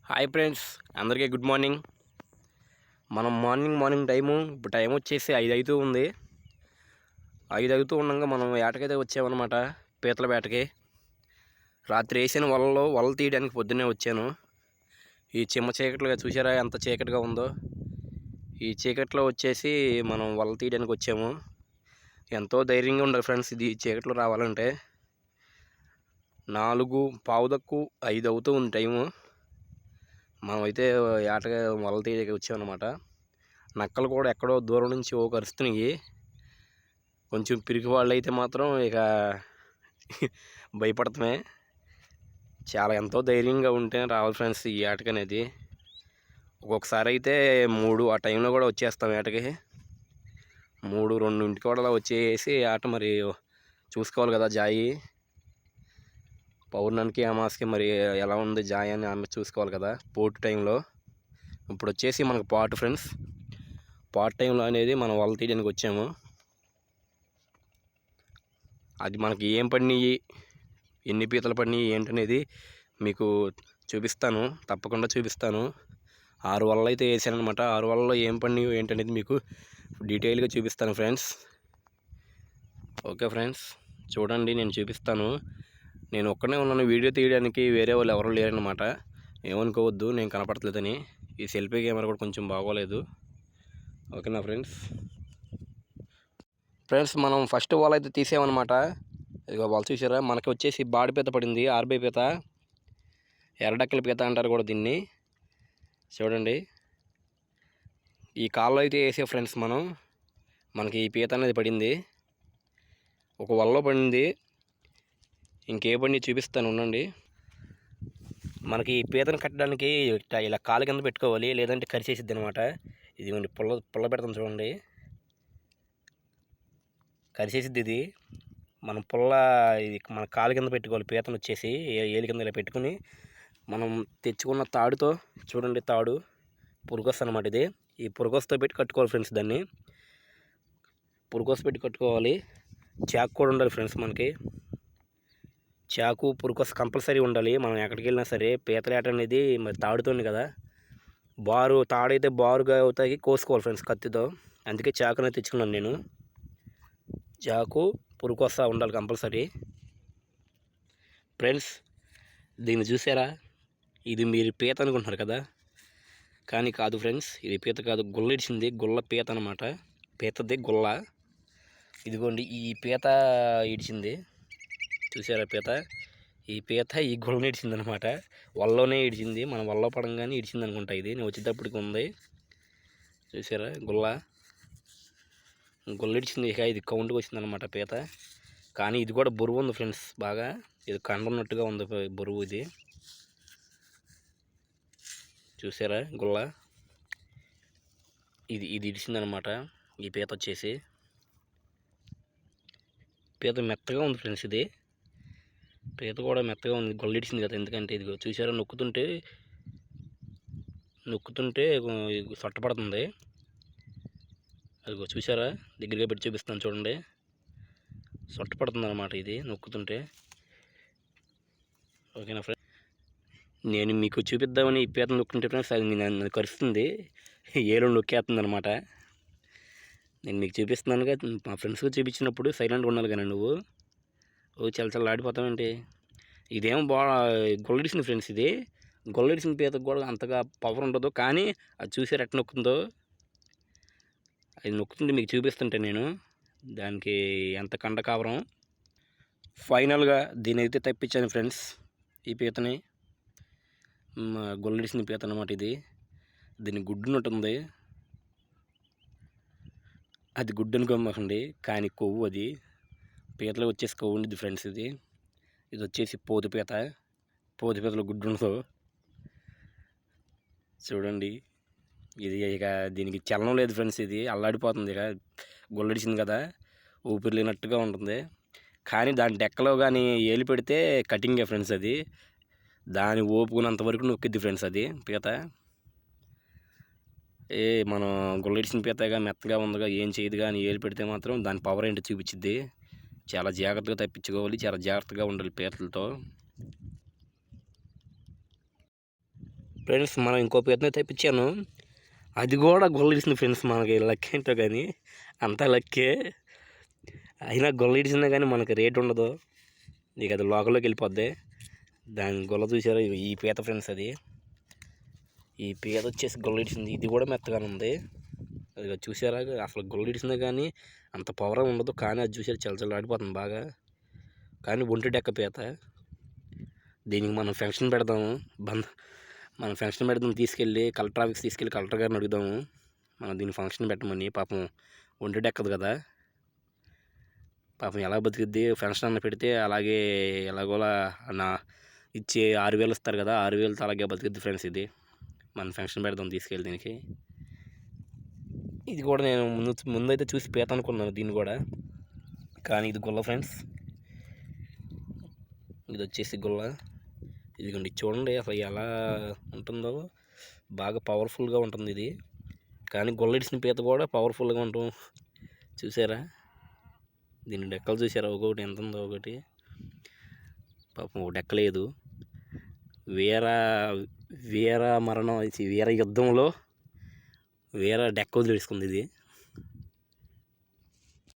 Hi friends, అందరికీ good morning. మనం morning time ఇప్పుడు టైం వచ్చేసి 5 అవుతూ ఉంది. 5 అవుతూ ఉండగా మనం వేటకైతే వచ్చామన్నమాట. పీతల వేటకి రాత్రి వేసిన వలలు తీయడానికి పొద్దున్నే వచ్చాను. ఈ చిమ్మ చీకట్లుగా చూసారా ఎంత చీకటిగా ఉందో. ఈ చీకట్లో వచ్చేసి మనం వలలు తీయడానికి వచ్చాము. ఎంతో ధైర్యంగా ఉండాలి ఫ్రెండ్స్ ఇది చీకట్లో రావాలంటే. 4:15 అవుతూ ఉంది టైము. మనమైతే ఏటగా వలలు తీయడానికి వచ్చామన్నమాట. నక్కలు కూడా ఎక్కడో దూరం నుంచి కరుస్తున్నాయి. కొంచెం పిరికి వాళ్ళు అయితే మాత్రం ఇక భయపడతామే. చాలా ఎంతో ధైర్యంగా ఉంటేనే రావాలి ఫ్రెండ్స్ ఈ ఏటకి అనేది. ఒక్కొక్కసారి అయితే 3 ఆ టైంలో కూడా వచ్చేస్తాం ఏటకి. 3-2 కూడా అలా వచ్చేసి ఆట మరి చూసుకోవాలి కదా జాయి. పౌర్ణానికి అమావాస్యకి మరి ఎలా ఉంది జాయి అని ఆమె చూసుకోవాలి కదా పోటు టైంలో. ఇప్పుడు వచ్చేసి మనకు పాటు ఫ్రెండ్స్, పాటు టైంలో అనేది మనం వల తీయడానికి వచ్చాము. అది మనకి ఏం పడినాయి, ఎన్ని పీతలు పడినాయి ఏంటనేది మీకు చూపిస్తాను, తప్పకుండా చూపిస్తాను. 6 వలలు అయితే వేసాను అనమాట. 6 వలలో ఏం పడినాయో ఏంటనేది మీకు డీటెయిల్గా చూపిస్తాను ఫ్రెండ్స్. ఓకే ఫ్రెండ్స్, చూడండి నేను చూపిస్తాను. నేను ఒక్కనే ఉన్నాను వీడియో తీయడానికి, వేరే వాళ్ళు ఎవరు లేరనమాట. ఏమనుకోవద్దు నేను కనపడట్లేదని. ఈ సెల్ఫీ కెమెరా కూడా కొంచెం బాగోలేదు. ఓకేనా ఫ్రెండ్స్ మనం ఫస్ట్ వల అయితే తీసామన్నమాట. ఇదిగో వల చూసారా, మనకి వచ్చేసి బాడి పీత పడింది, ఆర్బై పీత, ఎర్రడక్కల పీత అంటారు కూడా దీన్ని. చూడండి ఈ కాల్లో అయితే వేసే ఫ్రెండ్స్ మనకి ఈ పీత అనేది పడింది. ఒక వలలో పడింది, ఇంకే పడి చూపిస్తాను ఉండండి. మనకి ఈ పీతను కట్టడానికి ఇలా కాలు కింద పెట్టుకోవాలి, లేదంటే కరిచేసిద్ది అనమాట. ఇదిగోండి పుల్ల పెడతాం చూడండి, కరిచేసిద్ది ఇది. మనం ఇది మన కాలు కింద పెట్టుకోవాలి. పీతను వచ్చేసి ఏలి కింద ఇలా పెట్టుకుని మనం తెచ్చుకున్న తాడుతో, చూడండి తాడు పురుగొస్త అనమాట ఇది. ఈ పురుగొస్తో పెట్టి కట్టుకోవాలి ఫ్రెండ్స్. దాన్ని పురుగొస్త పెట్టి కట్టుకోవాలి. చాకు కూడా ఉండాలి ఫ్రెండ్స్. మనకి చాకు పురుకొస్త కంపల్సరీ ఉండాలి. మనం ఎక్కడికి వెళ్ళినా సరే పీతలేట అనేది మరి తాడుతోంది కదా, తాడైతే బారుగా అవుతాయి, కోసుకోవాలి ఫ్రెండ్స్ కత్తితో. అందుకే చాకు అనేది తెచ్చుకున్నాను నేను. చాకు పురుకొస్త ఉండాలి కంపల్సరీ ఫ్రెండ్స్. దీన్ని చూసారా, ఇది మీరు పీత అనుకుంటున్నారు కదా, కానీ కాదు ఫ్రెండ్స్, ఇది పీత కాదు, గుల్ల ఇడిచింది. గుల్ల పీత అనమాట. పీతది గుల్ల. ఇదిగోండి ఈ పీత ఇడిచింది, చూసారా పీత. ఈ పీత ఈ గుళ్ళని ఇడిచింది అనమాట. వల్లోనే ఇడిచింది, మన వల్ల పడంగానే ఇడిచింది అనుకుంటా. ఇది నేను వచ్చేటప్పటికి ఉంది, చూసారా గుల్ల ఇడిచింది. ఇక ఇది కౌంట్కి వచ్చింది అనమాట పీత. కానీ ఇది కూడా బరువు ఉంది ఫ్రెండ్స్, బాగా ఇది కండున్నట్టుగా ఉంది బరువు. ఇది చూసారా గుల్ల, ఇది ఇడిచింది అనమాట. ఈ పీత వచ్చేసి పీత మెత్తగా ఉంది ఫ్రెండ్స్. ఇది పీత కూడా మెత్తగా ఉంది, గొల్లిడిచింది కదా. ఎందుకంటే ఇది చూసారా, నొక్కుతుంటే సొట్టపడుతుంది. అదిగో చూసారా, దగ్గరగా పెట్టి చూపిస్తాను చూడండి, సొట్టపడుతుంది అనమాట ఇది నొక్కుతుంటే. ఓకేనా ఫ్రెండ్స్, నేను మీకు చూపిద్దామని ఈ పీత నొక్కుంటే ఫ్రెండ్స్ అది నన్ను కరుస్తుంది, ఏలు నొక్కేస్తుంది అనమాట. నేను మీకు చూపిస్తున్నాను కదా, మా ఫ్రెండ్స్కి చూపించినప్పుడు సైలెంట్గా ఉండాలి కానీ నువ్వు చాలా ఆడిపోతావంటే. ఇదేమో గొల్లడిసింది ఫ్రెండ్స్. ఇది గొల్లడిసిన పీతకు కూడా అంతగా పవర్ ఉండదు, కానీ అది చూసారు ఎట్లా నొక్కుందో. అది నొక్కుతుంటే మీకు చూపిస్తుంటే నేను దానికి ఎంత కండ కావరం. ఫైనల్గా దీని అయితే తప్పించాను ఫ్రెండ్స్, ఈ పీతని. గొల్లడిసిన పీత అనమాట ఇది. దీన్ని గుడ్డునట్టుంది, అది గుడ్డు అనుకోమాకండి, కానీ కొవ్వు. అది పీతలో వచ్చేసి కొవ్వు ఉండేది ఫ్రెండ్స్. ఇది వచ్చేసి పోతుపీత. పోతుపీతలో గుడ్డు ఉండదు చూడండి. ఇది ఇక దీనికి చలనం లేదు ఫ్రెండ్స్, ఇది అల్లాడిపోతుంది. ఇక గొల్లడిచింది కదా, ఊపిరి లేనట్టుగా ఉంటుంది. కానీ దాని డెక్కలో కానీ ఏలి పెడితే కటింగే ఫ్రెండ్స్. అది దాని ఓపుకున్నంత వరకు నొక్కిద్ది ఫ్రెండ్స్ అది పీత. మనం గొల్లడిచిన పీతగా మెత్తగా ఉందిగా ఏం చేయదు, కానీ ఏలి పెడితే మాత్రం దాని పవర్ ఏంటో చూపించిద్ది. చాలా జాగ్రత్తగా తప్పించుకోవాలి, చాలా జాగ్రత్తగా ఉండాలి పీతలతో. ఫ్రెండ్స్ మనం ఇంకో పీతను తెప్పించాను. అది కూడా గొల్లడిసింది ఫ్రెండ్స్. మనకి లక్ ఏంటో కానీ అంతా లక్కే. అయినా గొల్లడిసినా కానీ మనకి రేట్ ఉండదు. ఇక అది లోకల్లోకి వెళ్ళిపోద్ది. దాని గొల్ల చూసారా, ఈ పీత ఫ్రెండ్స్. అది ఈ పీత వచ్చేసి గొల్లడిసింది. ఇది కూడా మెత్తగానే ఉంది. అది చూసారా, అసలు గొల్లడిసినా కానీ అంత పవర్ ఉండదు. కానీ అది చూసారు చల్లచల్లాడిపోతుంది బాగా. కానీ ఒంటి డెక్క పీత. దీనికి మనం ఫంక్షన్ పెడదాము. మనం ఫంక్షన్ పెడదాం, తీసుకెళ్ళి కలెక్టర్ ఆఫీస్ తీసుకెళ్ళి కలెక్టర్ గారిని అడుగుదాము మనం దీన్ని ఫంక్షన్ పెట్టమని. పాపం ఒంటి డెక్కదు కదా, పాపం ఎలా బతికిద్ది. ఫంక్షన్ అన్న పెడితే అలాగే ఎలాగోలా నా ఇచ్చి 6,000 ఇస్తారు కదా, 6,000తో అలాగే బతికిద్ది ఫ్రెండ్స్. ఇది మనం ఫంక్షన్ పెడదాం తీసుకెళ్ళి దీనికి. ఇది కూడా నేను ముందైతే చూసి పీత అనుకున్నాను దీన్ని కూడా, కానీ ఇది గుల్ల ఫ్రెండ్స్. ఇది వచ్చేసి గుల్ల. ఇదిగోండి చూడండి అసలు ఎలా ఉంటుందో, బాగా పవర్ఫుల్గా ఉంటుంది ఇది. కానీ గొల్లడిసిన పీత కూడా పవర్ఫుల్గా ఉంటాం. చూసారా, దీని డెక్కలు చూసారా, ఒక్కొక్కటి ఎంత ఉందో ఒకటి. పాపం డెక్కలేదు. వీర యుద్ధంలో వీర డెక్క వదిలేసుకుంది ఇది.